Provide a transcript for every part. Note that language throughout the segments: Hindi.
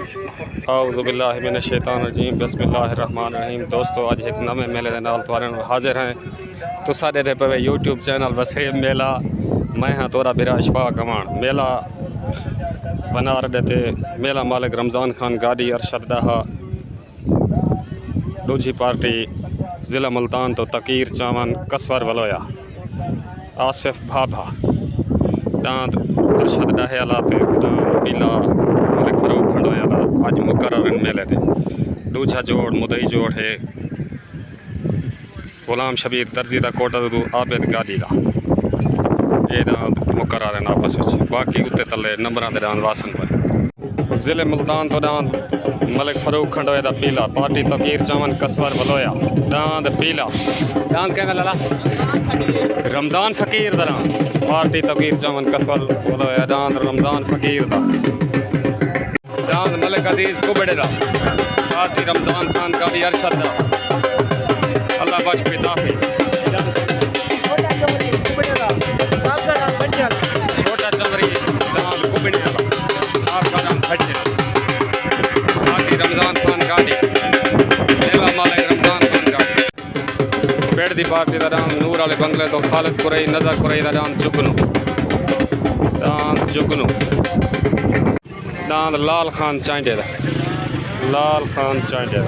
औज़ुबिल्लाहि मिनश्शैतानिर्रजीम बिस्मिल्लाहिर्रहमानिर्रहीम। दोस्तों अज एक नवे मेले के नाल तुहाडे नाल हाजिर हैं। तुसा दे पे यूट्यूब चैनल वसीम मेला। मैं हाँ तोरा बिरा इशफाक अमान। मेला बनार देते मेला मालिक रमज़ान खान गाड़ी अरशद डाहा। दूजी पार्टी ज़िला मुल्तान तो तकीर चावन कसवर वलोया आसिफ भाभा दांत अरशद डाहे लाते पीला मालिक फरूक खंडोया अज मुकर्रर मेले थे। दूजा जोड़ मुदई जोड़ है गुलाम शबीर दर्जी का कोटा दू आबिद गाड़ी का ये मुकर्रर है आपस बाकी उत्ते तले नंबर के दान वासन पर ज़िले मुल्तान तो दान मलिक फरूक खंडोया दा पीला पार्टी तकीर चावन कसवर वलोया दांद पीला दांद कहना लाला रमज़ान फ़कीर दा पार्टी तकीर चावन कसवर वलोया दांद रमज़ान फ़कीर दा दांद मलिक अजीज़ कुबड़े दा पार्टी रमज़ान खान का भी अरशद दा अल्लाह बख्श पिताफी छोटा चमरी दांद कुबड़े दा साहब का नाम फटे रमज़ान खान गाड़ी मेला मालिक रमज़ान खान गाड़ी पेड़ दी पार्टी का नाम नूर वाले बंगले तो खालिद कुरई नज़र कुरई का नाम जुगनू दान लाल खान चांडे लाल खान चांडे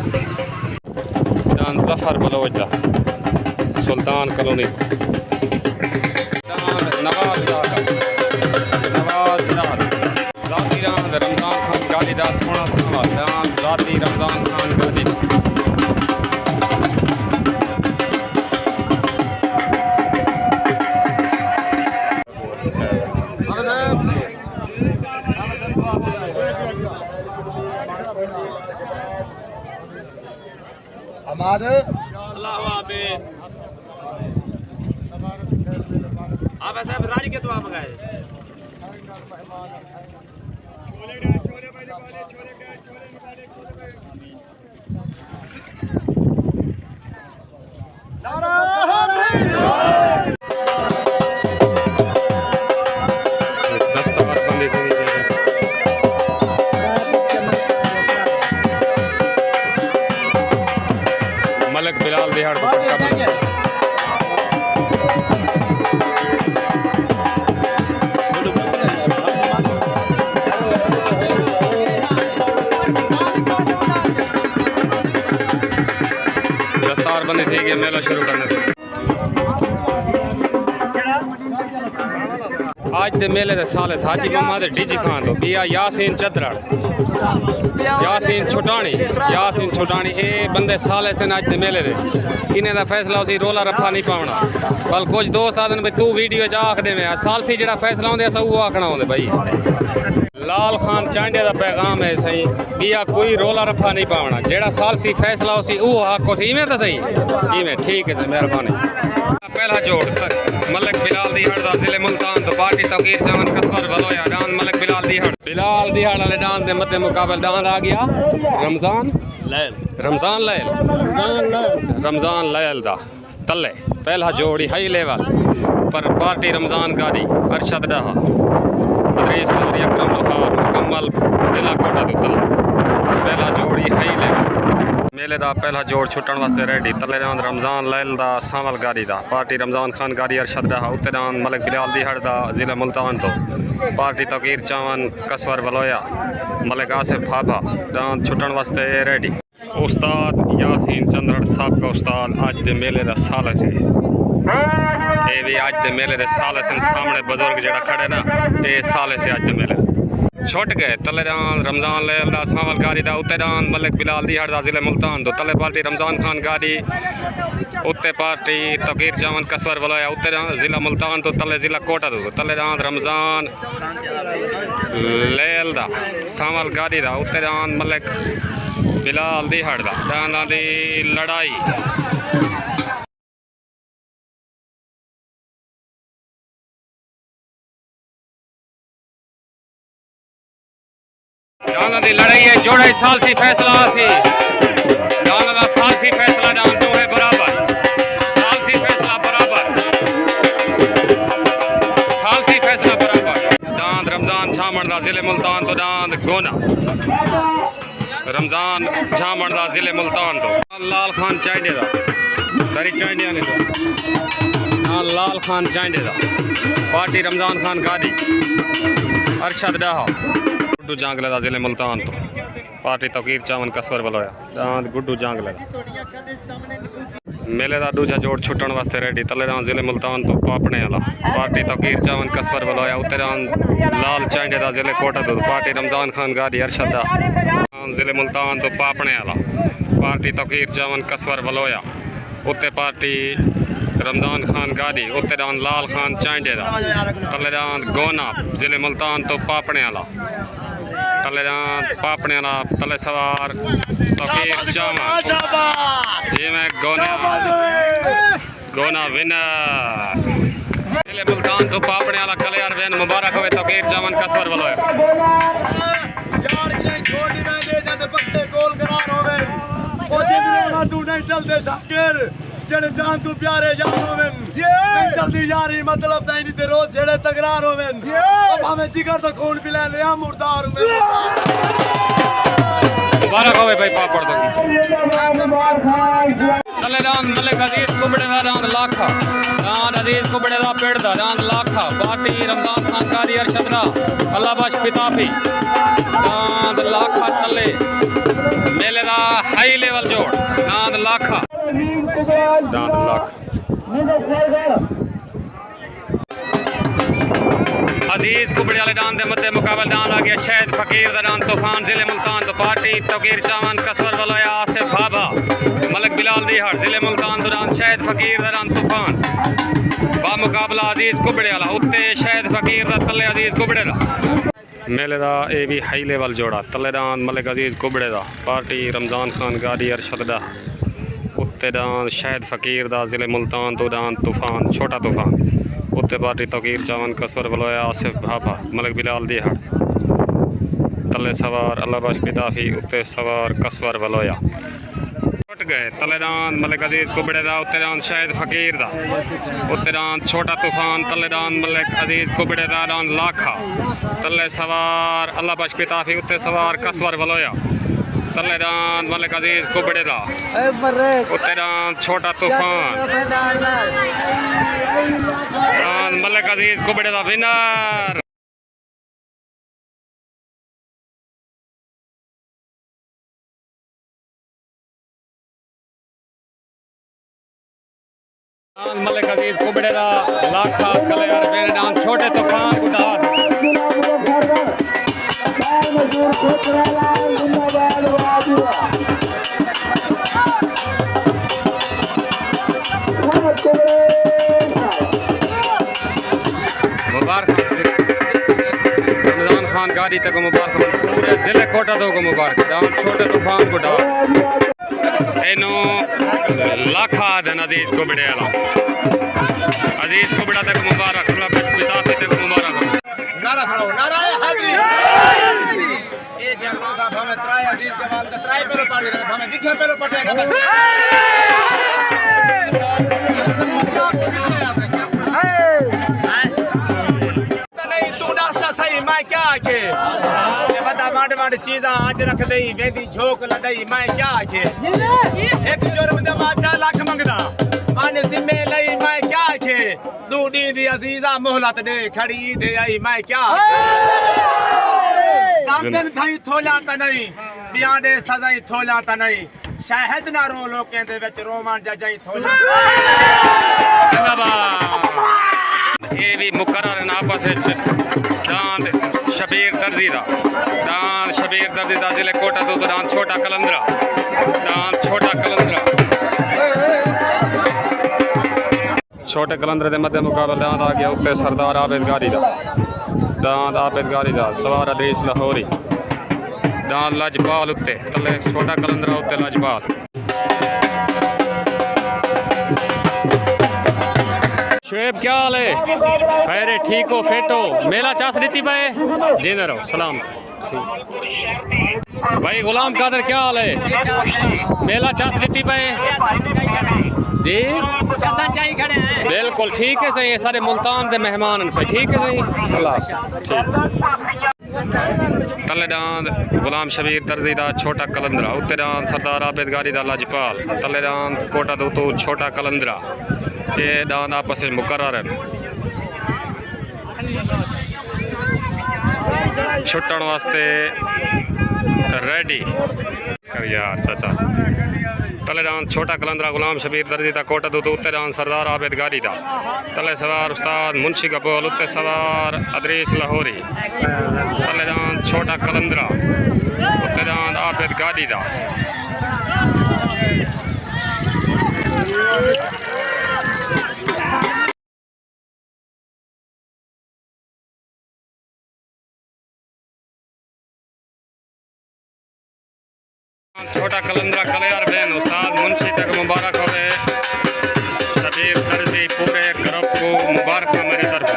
दान जफर बलोच सुल्तान कॉलोनी दान नवाज जाती रमज़ान खान गाड़ी दा सोना सवा दान जाती रमज़ान खान गाड़ी अल्लाह आमीन। आप ऐसा राजी के तो आप गए मलिक बिलाल दिहाड़ दस्तार बंदी थी कि मेला शुरू करने से आज दे मेले दे साल हाजी मोहम्मद डीजी खान तो बिया यासीन चदरड़ यासीन छुटानी ये बंदे साले से अज दे मेले दे इन्हें दा फैसला उसी रोला रफा नहीं पावना कल कुछ दोस्त आदन भाई तू वीडियो च आख दे में साल सी जेड़ा फैसला होंदे असा वो आखना होंदे भाई लाल खान चांडे का पैगाम है सही बिया कोई रोला रफा नहीं पावना जेड़ा साल सी फैसला उसी वो आखो सी इवें तो सही इवें ठीक है सर मेहरबानी। पहला जोड़ मलिक बिलाल दिहाड़ दा ज़िले मुल्तान तो पार्टी तकीर चावन कसवर वलोया डान मलिक बिलाल दिहाड़ वाले डान दे मध्य मुकाबले डान आ गया रमज़ान लैल दा तले पहला जोड़ी हाई लेवल पर पार्टी रमज़ान गाड़ी अरशद डाहा अदरीस लहरी अकरम लोहार मुकम्मल ज़िला कोटा दुतल पहला जोड़ी हाई लेवल मेले दा पहला जोड़ छुट्टन वास्ते रेडी तले दान रमज़ान लैल दा सावल गाड़ी दा पार्टी रमज़ान खान गाड़ी अरशद डाहा उत्ते दान मलिक बिलाल दिहाड़ दा ज़िला मुल्तान तो पार्टी तकीर चावन कसवर वलोया मलिक आसिफ भाभा दान छुट्टन वास्ते रेडी। उस्ताद यासीन चंद्रड़ साहब का उस्ताद आज दे मेले दा साल से ये भी आज दे मेले दे साल से सामने बुजुर्ग जड़ा खड़े ना ये साल से आज दे मेले छुट गए तले दान रमज़ान लैल दा सावल गाड़ी दा उत्ते दान मलिक बिलाल दिहाड़ दा ज़िले मुल्तान तो तले पार्टी रमज़ान खान गाड़ी उत्ते पार्टी तकीर चावन कसवर वलोया उत्ते दान ज़िला मुल्तान तो तले ज़िला कोटा दो तले दान रमज़ान लैल दा सावल गाड़ी दा उत्ते दान मलिक बिलाल दिहाड़ दा दाना दी लड़ाई दाना दी लड़ाई है जोड़े साल सी फैसला सी दाना दा साल सी फैसला दान दो है बराबर साल सी फैसला बराबर साल सी फैसला बराबर दान रमज़ान छाम झामण दा जिले मुल्तान तो डांद गोना रमजान झामण दा जिले मुल्तान तो लाल खान चांडे दा दरी चांडिया ने तो लाल खान चांडे दा पार्टी रमजान खान गादी अरशद डाहा गुड्डू जांगले दा जिले मुल्तान तो पार्टी तौकीर चावन कसवर बलोया दांद गुड्डू जांगले मेले दा दूजा जोड़ छुट्टन वास्ते रेडी तलेदान जिले मुल्तान तो पापने वाला पार्टी तौकीर चावन कसवर बलोया उत्तरान लाल चांडे दा जिले कोटा तो पार्टी रमजान खान गादी अरशद डाहा जिले मुल्तान तो पापने वाला पार्टी तौकीर चावन कसवर बलोया उत्ते पार्टी रमजान खान गादी उत्तरान लाल खान चांडे दा तलेदान गोना जिले मुल्तान तो पापने वाला तलेदान पापने वाला तले सवार तौकीर चावन जी मैं गोना विनर जिले मुल्तान तो पापने वाला कले यार वेन मुबारक होवे तौकीर चावन कसवर बलोया यार की छोटी मैं दे जाते पक्के गोल करार होवे ओ जिंदगी ना तू नहीं चलते शाकिर जेड़े जान तू प्यारे यार होवे नहीं चलती यारी मतलब ताई नहीं ते रोज जेड़े तकरार होवे अब हमें जिगर तो खून पिला ले हम मुर्दार होवे मुबारक होवे भाई पापड़ तो तलेदान मलिक अजीज कुबड़े दा दांद लाखा दांद अजीज कुबड़े दा पेड़ दा दांद लाखा पार्टी रमजान खान कारी अरशद दा अल्लाह बख्श पिताफी दांद लाखा तले मेले दा हाई लेवल जोड़ दांद लाखा दांद लाख अजीज कुबड़े वाले दांद दे मध्य मुकाबल दांद आ गया शहद फकीर दा दांद तूफान जिले मुल्तान तो पार्टी तौकीर चावन कसवर बलोया आसिफ भाभा मलिक बिलाल दिहाड़ जिले मुल्तान तो दांद शहद फकीर दा दांद तूफान बा मुकाबला अजीज कुबड़े वाला उत्ते शहद फकीर दा तले अजीज कुबड़े दा मेले दा ए भी हाई लेवल जोड़ा तले दांद मलिक अजीज कुबड़े दा पार्टी रमजान खान गादी अरशद दा उत्ते दांद शहद फकीर दा जिले मुल्तान तो दांद तूफान छोटा तूफान उत्ते पार्टी तौकीर चावन कसवर बलोया आसिफ भाभा मलिक बिलाल दिहाड़ तले सवार अल्लाह बख्श पिताफी उत्ते सवार कसवर बलोया टुट गए तलेदान मलिक अजीज कुबड़े दा उत्ते दान शहद फकीर दा उत्ते दान छोटा तूफान तलेदान मलिक अजीज कुबड़े दा दान लाखा तले सवार अल्लाह बख्श पिताफी उत्ते सवार कसवर बलोया तलेदान मलिक अजीज कुबड़े दा उत्ते दान छोटा तूफान दान मलिक अजीज कुबड़े दा विनर मलिक अजीज कुबड़े दा लाखा कलर मेरे दान छोटे तूफान गुटास मुबारक रमजान खान गाड़ी तक मुबारक पूरे जिले कोटा दो को मुबारक दान छोटे तूफान गुटा एनो लाखा दन अजीज कुबड़े वाला अजीज कुबड़ा तक मुबारक अल्लाह बख्श पिताफी तक मुबारक नारा खड़ो नारा हाजिरी ए जंगलों का भमे त्राय अजीज जवाल का त्राय पेलो पाड़ी भमे दिखे पेलो पटेगा बस नहीं तू नाश्ता सही मैं क्या आखे ये बता माड़ माड़ चीज़ां आज रख दई वेंदी झोक लदई मैं क्या आखे एक जुर्म दा माफिया लाख मंगदा माने जिम्मे लई मैं क्या आखे दू दी दी अजीजा मोहलत दे खड़ी दे आई मैं क्या ताकन थाई थोला ता नहीं बियां दे सजाई थोला ता नहीं शाहिद ना रो लोकें दे विच रोमान जजाई थोला ये भी मुकर्रर न आपस दांद शबीर दर्दी दा दांद शबीर दर्दी दा जिले कोटा तो दांद छोटा कलंदरा दांद छोटा कलंदरा छोटे कलंदरे के मध्य मुकाबले दांद आ गया उत्ते सरदार आबिद गारी दा दांद आबिद गारी दा सवार अदरीस लाहौरी दांद लजपाल उत्ते तले छोटा कलंदरा उत्ते लजपाल शुएब क्या हाल है खैर ठीक हो फिट हो मेला चास रीति पे जींदे रहो सलाम भाई गुलाम कादर क्या हाल है मेला चास रीति पे जी बिल्कुल ठीक है सही है सारे मुल्तान के मेहमान से ठीक है सही अल्लाह ठीक तले डांद गुलाम शबीर दर्जी दा छोटा कलंदरा, उत्ते डांद सरदार आबिद गारी दा लाजपाल, तले डांद कोटा दूतू छोटा कलंदरा। ये डांद आपस में मुकर्रर हैं। छुट्टन वास्ते रेडी कर यार चाचा। तले डांद छोटा कलंदरा गुलाम शबीर दर्जी दा कोटा दूतू, उत्ते डांद सरदार आबिद गारी दा। तले सवार उस्ताद मुंशी कबूल, उत्ते सवार अदरीस लाहौरी। तले डांद छोटा कलंदरा, उत्ते डांद आबिद गारी दा। छोटा कलंदरा कलियार बहन उस्ताद मुंशी तक मुबारक होवे। शबीर दर्जी पूरे ग्रुप को मुबारक हो मेरी तरफ।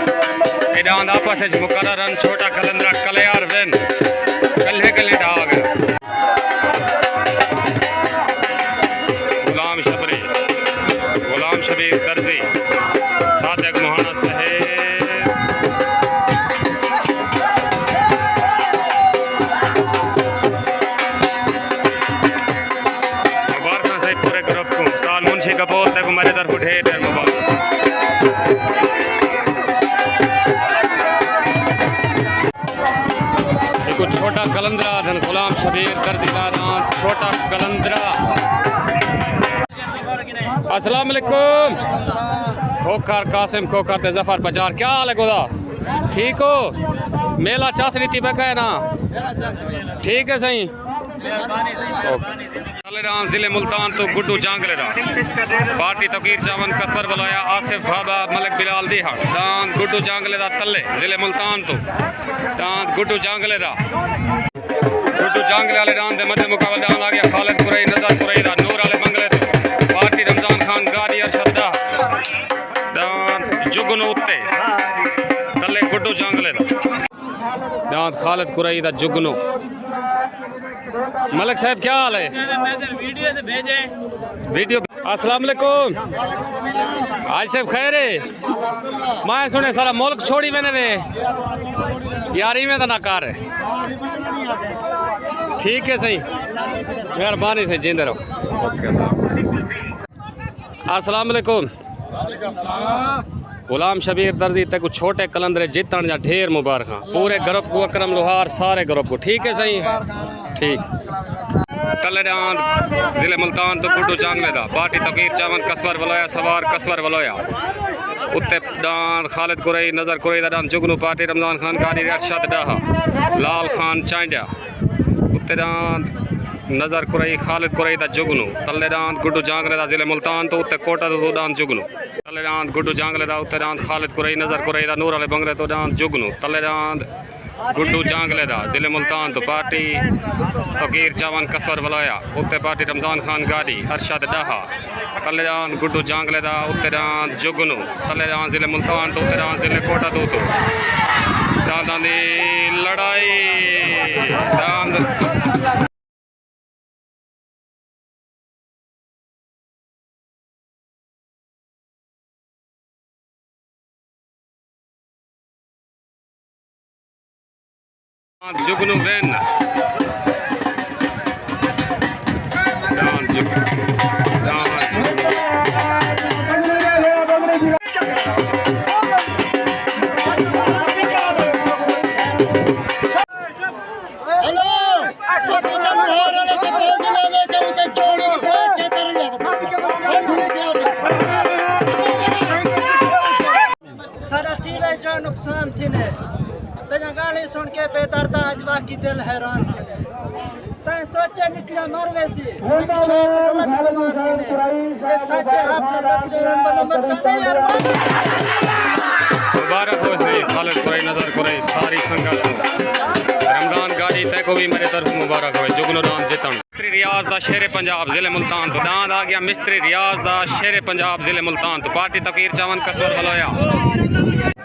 इडान आपस में मुकर्रर छोटा कलंदरा कलियार बहन कल्हे कल्हे डाग गुलाम शबीर दर्जी सादिक मोहाना साहेब। कपूर तक मेरे तरफ ढेर ढेर मुबारक। ये कुछ छोटा कलंदरा धन गुलाम शबीर दर्जी दान छोटा कलंदरा। अस्सलाम वालेकुम खोखर कासिम खोखर ते जफर बजार, क्या हाल है गोदा? ठीक हो? मेला चासनी थी बका है ना? ठीक है सही। जिले मुल्तान तो गुड्डू जांगले दा पार्टी तकीर चावन कसवर बलाया आसिफ बाबा मलिक बिलाल दी हट दान गुड्डू जांगले दा तल्ले जिले मुल्तान तो दान गुड्डू जांगले वाले दान दे मध्य मुकाबले दान आ गया खालिद कुरई नजर कुरई दा नूर आले मंगले तो पार्टी रमजान खान गाड़ी अरशद दा दान जुगनू उत्ते तल्ले गुड्डू जांगले दा दान खालिद कुरई दा जुगनू। मलिक साहब क्या हाल है? वीडियो से भेजे वीडियो। अस्सलाम वालेकुम आज साहब खैर है? मैं सुने सारा मुल्क छोड़ी मैंने वे यारी में तो ना कार है। ठीक है सही मेहरबानी से जींदे रहो। अस्सलाम वालेकुम। गुलाम शबीर दर्जी तक छोटे कलंदरे जीतन जा ढेर मुबारक पूरे ग्रुप को अकरम लोहार सारे ग्रुप को। ठीक है सही ठीक। तले डांद जिले मुल्तान तो गुड्डू जांगले दा पार्टी तकीर चावन कसवर बलोया सवार कसवर बलोया उत्ते डांद खालिद कुरई नजर कुरई दा डांद जुगनू पार्टी रमजान खान गाड़ी अरशद डाहा लाल खान चांडिया उत्ते डांद नजर कुरई खालिद कुरई दा जुगनू। तले डांद गुड्डू जांगले दा जिले मुल्तान तो उत्ते कोटा तो डांद जुगनू। तले डांद गुड्डू जांगले दा उत्ते डांद खालिद कुरई नजर कुरई दा नूर आले बंगले तो डांद जुगनू। तले डांद गुड्डू जांगले दा जिले मुल्तान तो पार्टी तकीर चावन कसवर बलाया उत्ते पार्टी रमजान खान गाड़ी अरशद डाहा। तले डांद गुड्डू जांगले दा उत्ते डांद जुगनू। तले डांद जिले मुल्तान तो उत्ते डांद जिले कोटा दूतू डांदा दी लड़ाई डांद जुगनू बेन सारा तीवे जो नुकसान थी ने गाली सुन के बेदर्दा आज बाकी दिल हैरान थे तै सोचे निकला मरवे से ये सच है आपने बकरी नंबर नहीं यार। मुबारक हो सही खालिद कुरई नजर कुरई सारी संगत रमजान गाड़ी तय को भी मेरे तरफ मुबारक हो। जुगनू डांद जितन मिस्त्री रियाज दा शेरे पंजाब जिले मुल्तान तो डांद आ गया मिस्त्री रियाज दा शेरे पंजाब जिले मुल्तान तो पार्टी तकीर चावन कसवर बलोया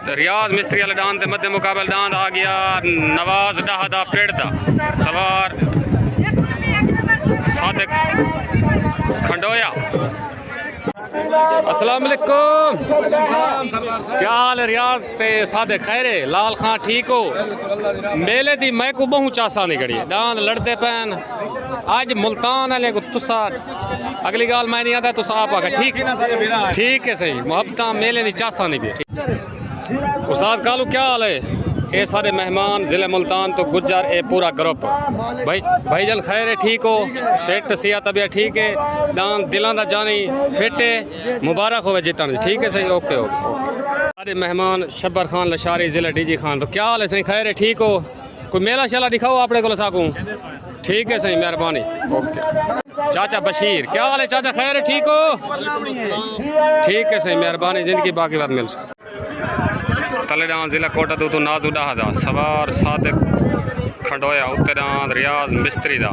रियाज मिस्त्री वाले डांद के मध्य मुकाबले डांद आ गया नवाज डाहदा पेड़ दा सवार सादिक खंडोया अस्सलाम वालेकुम। क्या हाल है रियाज ते सादे खैरे लाल खां ठीक हो? मेले दी मैं को बहु चासा नहीं करी दांद लड़ते पैन आज मुल्तान वाले को तुसा अगली गाल मैं नहीं आता तुसा आप आके ठीक है सही मोहब्बत मेले दी चासा नहीं भी। उस्ताद कालू क्या हाल है? ये सारे मेहमान ज़िले मुल्तान तो गुज्जर ए पूरा ग्रुप भाई जल खैर है ठीक हो? फिट सिया तबियत ठीक है दान दिलों दा जानी फिट है मुबारक हो जीतन ठीक है सही ओके ओके। सारे मेहमान शब्बर खान लशारी ज़िला डीजी खान तो क्या हाल है सही खैर है ठीक हो? कोई मेला शेला दिखाओ अपने को साकूँ ठीक है सही मेहरबानी ओके। चाचा बशीर क्या हाल है चाचा खैर है ठीक हो? ठीक है सही मेहरबानी ज़िंदगी बाकी बात मिल तलेडान ज़िला कोटा तो नाजू डाहदा सवार सादिक खंडोया उत्तरान रियाज मिस्त्री दा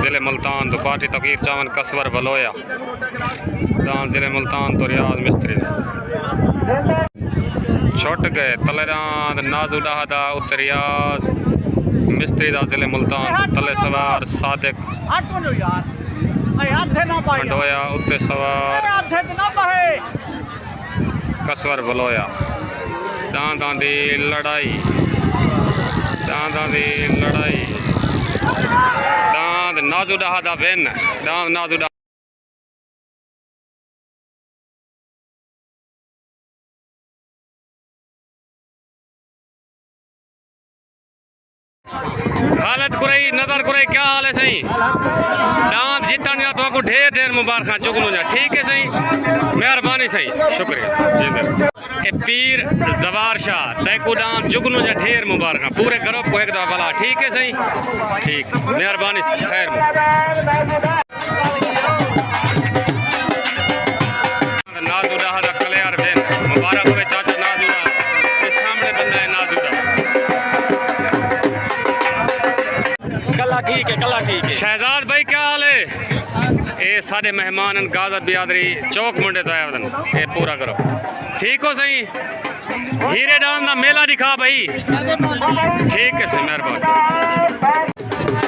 ज़िले मुल्तान तो पार्टी तकीर चावन कसवर वलोया दान ज़िले मुल्तान तो रियाज मिस्त्री दा छुट गए तलेडान नाजू डाहदा उत्तर रियाज मिस्त्री दा ज़िले मुल्तान तले सवार सादिक खंडोया उत्ते सवार कसवर वलोया दांदां दी लड़ाई दांद नाजू डाहा दा विन दांद नाजू डाहा हालत कुरई नजर कुरई क्या हाल है सही दांत जीतन या तो ढेर ढेर मुबारक चुगनू जा ठीक है सही मेहरबानी सही शुक्रिया जी ए पीर जवार शाह तैको दांत जुगनू जा ढेर मुबारक पूरे ग्रुप को एक दफा भला ठीक है सही ठीक मेहरबानी खैर नाजू डाहा दा कल्यार बेन मुबारक हो चाचा नाजू दा सामने बंदा है नाजू दा कला ठीक है शहजाद भाई क्या हाल है? ये सारे मेहमान गाजर बियादरी चौक मुंडे तो आया ये पूरा करो ठीक हो सही हीरे डांस ना मेला दिखा भाई ठीक है सही मेहरबानी।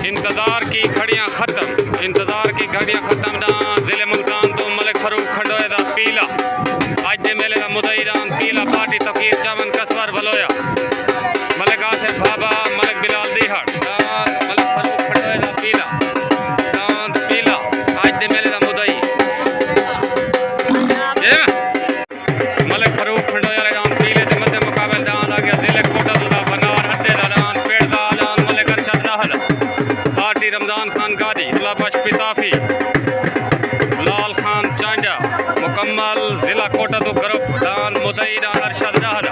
इंतजार की घड़ियां खत्म डांस ज़िले मुल्तान तो मलिक फरूक खंडोए दा पीला आज दे मेले दा मुदई डांस पीला पार्टी तकीर चावन कसवर वलोया मलिक आसिफ बाबा मलिक बिलाल दीहड़ मलिक फरूक खंडोए दा पीला डांस पीला आज दे मेले दा मुदई मलिक फरूक खंडोया डांस पीले दे मध्य मुकाबले डांस आ गया ज़िले कोटा दा बनार अड्डे दा डांस पेड़ दा डांस मलिक अरशद दाहल पार्टी रमजान खान गादी गुलाबश पिताफी लाल खान चांडा मुकम्मल ज़िला कोटा तो ग्रुप डांस मुदई डांस अरशद दाहल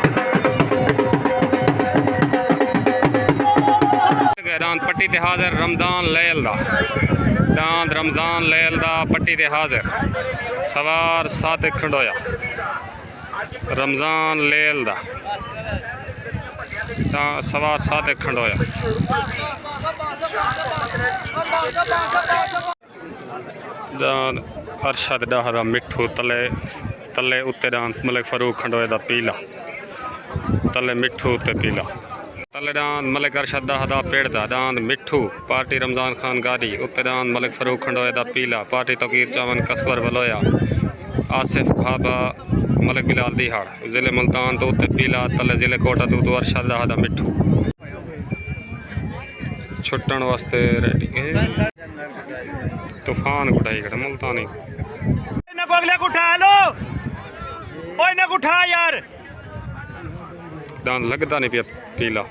डांस पट्टी ते हाजिर रमजान लैल दा डांस रमजान लैल दा पट्टी ते हाजिर सवार सादिक खंडोया रमजान लैल दा सवार सादिक खंडोया डांस अरशद डाहा दा मिठू तले उत्ते डांस मलिक फरूक खंडोए दा पीला तले मिठू ते पीला तले डांस मलिक अरशद डाहा दा पेड़ दा डांस मिठू पार्टी रमजान खान गादी उत्ते डांस मलिक फरूक खंडोए दा पीला पार्टी तकीर चावन कसवर वलोया आसिफ बाबा मलिक बिलाल दीहड़ ज़िले मुल्तान तो उत्ते पीला तले ज़िले कोटा तो अरशद डाहा दा मिठू छुट्टन वास्ते रेडी तूफान गुटाई खड़ा मुल्तानी को अगले को उठा लो ओए ना उठा यार दान लगता नहीं पिया पीला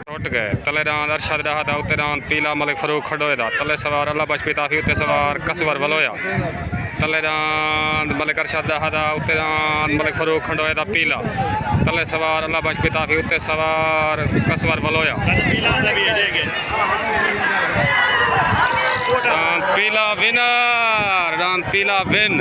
टुट गए तले दान अरशद डाहा दा उत्ते दान पीला मलिक फरूक खंडोए दा तले सवार अल्लाह बश पिताफी उत्ते सवार कसवर वलोया तले दान मलिक अरशद डाहा दा उत्ते दान मलिक फरूक खंडोए दा पीला तले सवार अल्लाह बश पिताफी उत्ते सवार कसवर वलोया पीला विनर डांस पीला विन।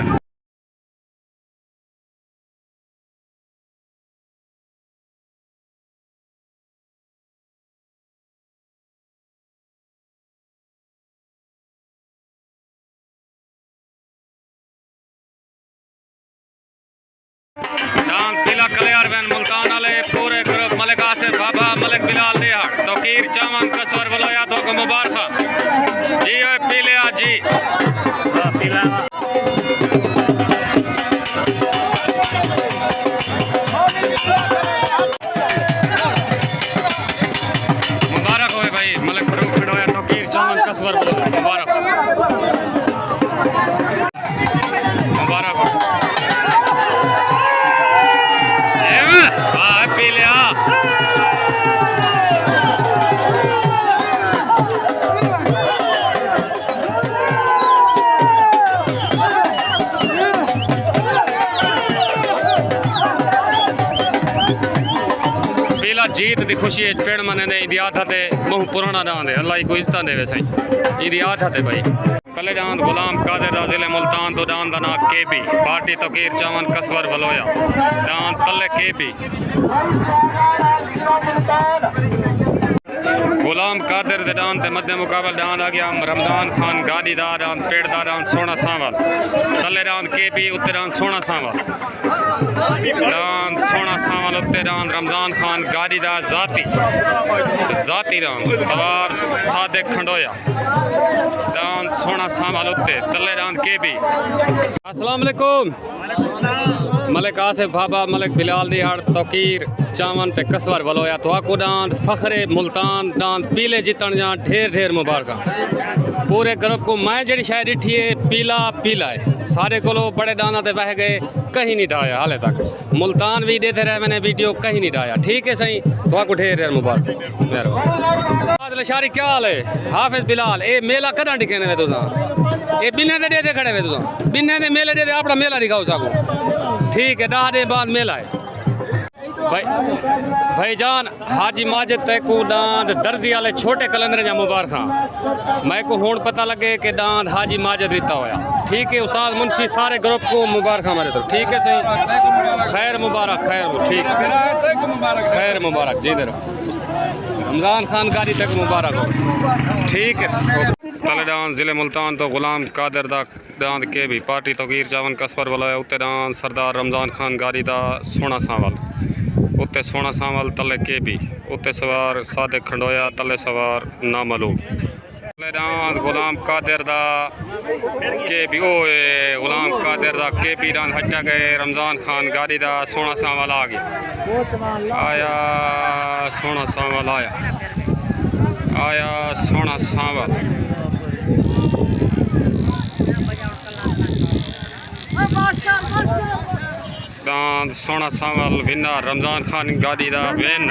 डांस पीला कलियार वैन मुल्तान वाले पूरे ग्रुप मलिक आसिफ बाबा मलिक बिलाल रिहाड़ तौकीर चामन कसवर वलोया तो को मुबारक जी ओए पीलिया जी मुबारक होए भाई मलिक फरूक खड़ोया तौकीर चामन कसवर वलोया मुबारक मुबारक जीत दी खुशी पेड़ मने ने इदियात हते बहु पुराना डांद है अल्लाह को इज्जत देवे सही इदियात हते भाई कले डांद गुलाम कादिर दा जिले मुल्तान तो डांद दा ना केबी पार्टी तौकीर चावन कसवर वलोया डांद तले केबी गुलाम कादिर दे डांद दे मध्य मुकाबल डांद आ गया रमजान खान गाड़ी दा डांद पेड़ दा डांद सोना सांवल तले डांद केबी उत्ते डांद सोना सांवल डांद सोना सांवल उत्ते डांद रमजान खान गाड़ी दा जाती डांद सवार सादिक खंडोया डांद सोना सांवल उत्ते तले डांद केबी अस्सलाम वालेकुम मलिक आसिफ बाबा मलिक बिलाल रिहाड़ तौकीर चावन ते कसवर वलोया तो आको डांद फखरे मुल्तान डांद पीले जितन जा ढेर ढेर मुबारक पूरे ग्रुप को मैं जी शायद डिठी है पीला पीला है सारे को बड़े डांदा ते बह गए कहीं नहीं ढाया हाले तक मुल्तान भी देते रहे मैंने वीडियो कहीं नहीं ढाया ठीक है सही तो आको ढेर ढेर मुबारक मेहरबानी शारी क्या हाल है हाफिज बिलाल ए मेला कदा दिखे ने तुसा ए बिन्ने दे दे खड़े वे तुसा बिन्ने दे मेले दे अपना मेला दिखाओ साको ठीक है 10 दिन बाद मेला है भाईजान हाजी माजिद तैकू डांद दर्जी वाले छोटे कलंदर जा मुबारक मैं को हुण पता लगे कि डांद हाजी माजिद रीता होया ठीक है उस्ताद मुंशी सारे ग्रुप को मुबारक हमारे तो ठीक है सही खैर मुबारक ठीक खैर मुबारक जी दर रमजान खान गाड़ी तक मुबारक हो ठीक है तलेडान जिले मुल्तान तो गुलाम कादिर दा डांद के भी पार्टी तौकीर चावन कसवर वलोया उत्ते डांद सरदार रमजान खान गाड़ी दा सोना सांवल उत्ते सोना सांवल तले के भी उत्ते सवार सादिक खंडोया तले सवार नामालूम तलेडान गुलाम कादिर दा के भी ओए गुलाम कादिर दा के भी डांद हटा गए रमजान खान गाड़ी दा सोना सांवल आ गया आया सोना सांवल आया सोना सांवल डांद सोना सांवल विनर रमजान खान गाड़ी दा विन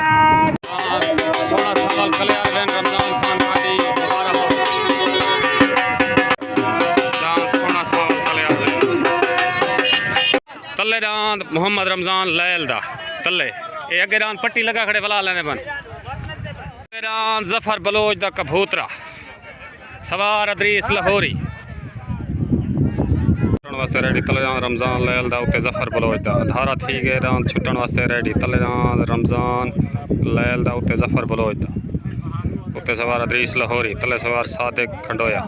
सोना सांवल कलियार विन रमजान खान गाड़ी मुबारक डांद सोना सांवल कलियार विन तले डांद मोहम्मद रमजान लैल दा तले ए अगे डांद पट्टी लगा खड़े वला लेने बन डांद जफर बलोच दा कबूतरा सवार अदरीस लाहौरी वास्ते रेडी तलेजान रमजान लैल दा उत्ते जफर बलोच दा धारा थी गए डांद छुट्टन वास्ते रेडी तलेजान रमजान लैल दा उत्ते जफर बलोच दा उत्ते सवार अदरीस लाहौरी तले सवार सादिक खंडोया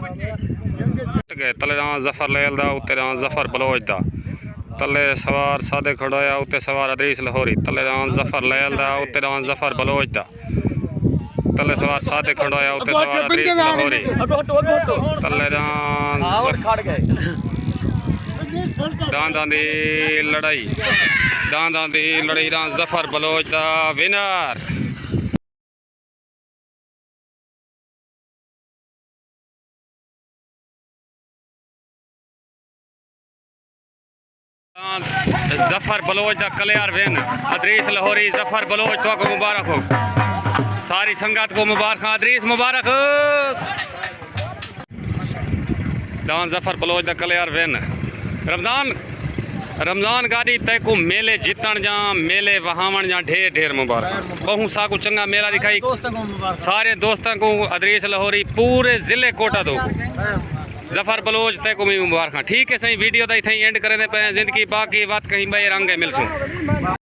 गए तलेजान जफर लैल दा उत्ते डांद जफर बलोच दा तले सवार सादिक खंडोया उत्ते सवार अदरीस लाहौरी तलेजान जफर लैल दा उत्ते डांद जफर बलोच दा तले सवार सादिक खंडोया उत्ते सवार अदरीस लाहौरी तलेजान डांदा दी लड़ाई जफर बलोच दा विनर जफर बलोच दा कलियार विन अदरीस लाहौरी जफर बलोच तो को मुबारक हो सारी संगत को मुबारक अदरीस मुबारक डांस जफर बलोच दा कलियार विन रमजान गाड़ी तय को मेले जीतन जा मेले वहावन जा ढेर ढेर मुबारक बहु साकू चंगा मेला दिखाई सारे दोस्तों को अदरीस लाहौरी पूरे जिले कोटा दो जफर बलोच तय को भी मुबारक ठीक है सही वीडियो दा इथई एंड करे पे जिंदगी बाकी बात कहीं बे रंग मिलसूं।